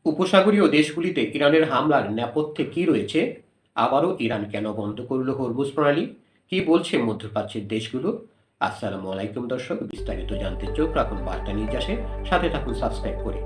উপসাগরীয় দেশগুলিতে ইরানের হামলার নেপথ্যে কি রয়েছে? আবারও ইরান কেন বন্ধ করল হরমুজ প্রণালী? কি বলছে মধ্যপ্রাচ্যের দেশগুলো? আসসালামু আলাইকুম দর্শক, বিস্তারিত জানতে চোখ রাখুন বার্তা নির্যাসে, সাথে থাকুন সাবস্ক্রাইব করে।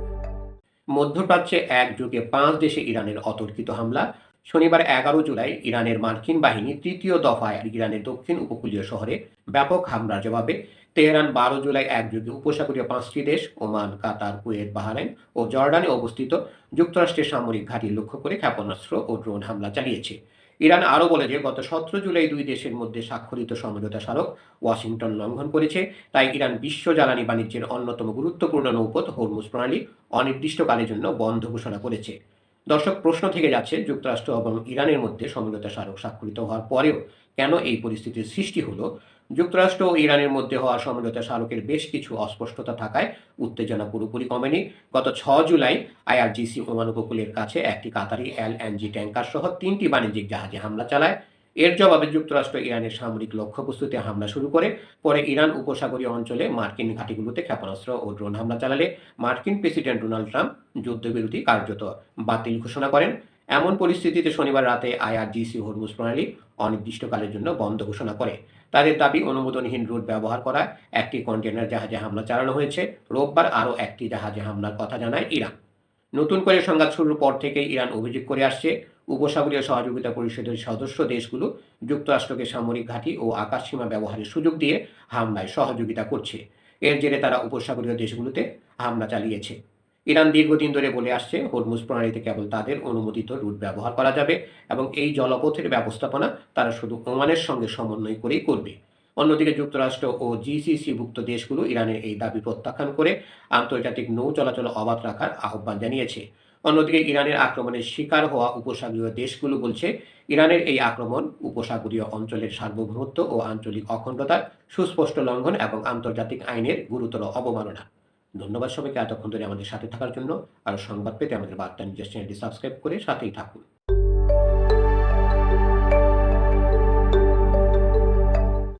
মধ্যপ্রাচ্যে একযোগে 5 দেশে ইরানের অতর্কিত হামলা। শনিবার 11 জুলাই ইরানের মার্কিন বাহিনী তৃতীয় দফায় ইরানের দক্ষিণ উপকূলীয় শহরে ব্যাপক হামলার জবাবে তেহরান 12 জুলাই একযোগে উপসাগরীয় 5টি দেশ ওমান, কাতার, কুয়েত, বাহরাইন ও জর্ডানে অবস্থিত যুক্তরাষ্ট্রের সামরিক ঘাঁটি লক্ষ্য করে ক্ষেপণাস্ত্র ও ড্রোন হামলা চালিয়েছে। ইরান আরও বলে যে গত 17 জুলাই দুই দেশের মধ্যে স্বাক্ষরিত সমঝোতা স্মারক ওয়াশিংটন লঙ্ঘন করেছে। তাই ইরান বিশ্ব জ্বালানি বাণিজ্যের অন্যতম গুরুত্বপূর্ণ নৌপথ হরমুজ প্রণালী অনির্দিষ্টকালের জন্য বন্ধ ঘোষণা করেছে। দর্শক, প্রশ্ন থেকে যাচ্ছে, যুক্তরাষ্ট্র এবং ইরানের মধ্যে সমঝোতা স্মারক স্বাক্ষরিত হওয়ার পরেও কেন এই পরিস্থিতির সৃষ্টি হলো? যুক্তরাষ্ট্র ও ইরানের মধ্যে হওয়া সমঝোতা স্মারকের বেশ কিছু অস্পষ্টতা থাকায় উত্তেজনা পুরোপুরি কমেনি। গত 6 জুলাই আইআরজিসি ওমান উপকূলের কাছে একটি কাতারি এলএনজি ট্যাঙ্কার সহ 3টি বাণিজ্যিক জাহাজে হামলা চালায়। এর জবাবে যুক্তরাষ্ট্র ইরানের সামরিক লক্ষ্যবস্তুতে হামলা শুরু করে। পরে ইরান উপসাগরীয় অঞ্চলে মার্কিন ঘাঁটিগুলোতে ক্ষেপণাস্ত্র ও ড্রোন হামলা চালালে মার্কিন প্রেসিডেন্ট ডোনাল্ড ট্রাম্প যুদ্ধবিরতি কার্যত বাতিল ঘোষণা করেন। এমন পরিস্থিতিতে শনিবার রাতে আইআরজিসি হরমুজ প্রণালী অনির্দিষ্টকালের জন্য বন্ধ ঘোষণা করে। তাদের দাবি, অনুমোদনহীন রুট ব্যবহার করা একটি কন্টেনার জাহাজে হামলা চালানো হয়েছে। রোববার আরও একটি জাহাজে হামলার কথা জানায় ইরান। নতুন করে সংঘাত শুরুর পর থেকেই ইরান অভিযোগ করে আসছে, উপসাগরীয় সহযোগিতা পরিষদের সদস্য দেশগুলো যুক্তরাষ্ট্রকে সামরিক ঘাঁটি ও আকাশসীমা ব্যবহারের সুযোগ দিয়ে হামলায় সহযোগিতা করছে। এর জেরে তারা উপসাগরীয় দেশগুলোতে হামলা চালিয়েছে। ইরান দীর্ঘদিন ধরে বলে আসছে, হরমুজ প্রণালীতে কেবল তাদের অনুমোদিত রুট ব্যবহার করা যাবে এবং এই জলপথের ব্যবস্থাপনা তারা শুধু ওমানের সঙ্গে সমন্বয় করেই করবে। অন্যদিকে যুক্তরাষ্ট্র ও জিসিসিভুক্ত দেশগুলো ইরানের এই দাবি প্রত্যাখ্যান করে আন্তর্জাতিক নৌ চলাচল অবাধ রাখার আহ্বান জানিয়েছে। অন্যদিকে ইরানের আক্রমণের শিকার হওয়া উপসাগরীয় দেশগুলো বলছে, ইরানের এই আক্রমণ উপসাগরীয় অঞ্চলের সার্বভৌমত্ব ও আঞ্চলিক অখণ্ডতার সুস্পষ্ট লঙ্ঘন এবং আন্তর্জাতিক আইনের গুরুতর অবমাননা। ধন্যবাদ সবাইকে এতক্ষণ ধরে আমাদের সাথে থাকার জন্য। আর সংবাদ পেতে আমাদের বার্তা নিউজ চ্যানেলটি সাবস্ক্রাইব করে সাথেই থাকুন।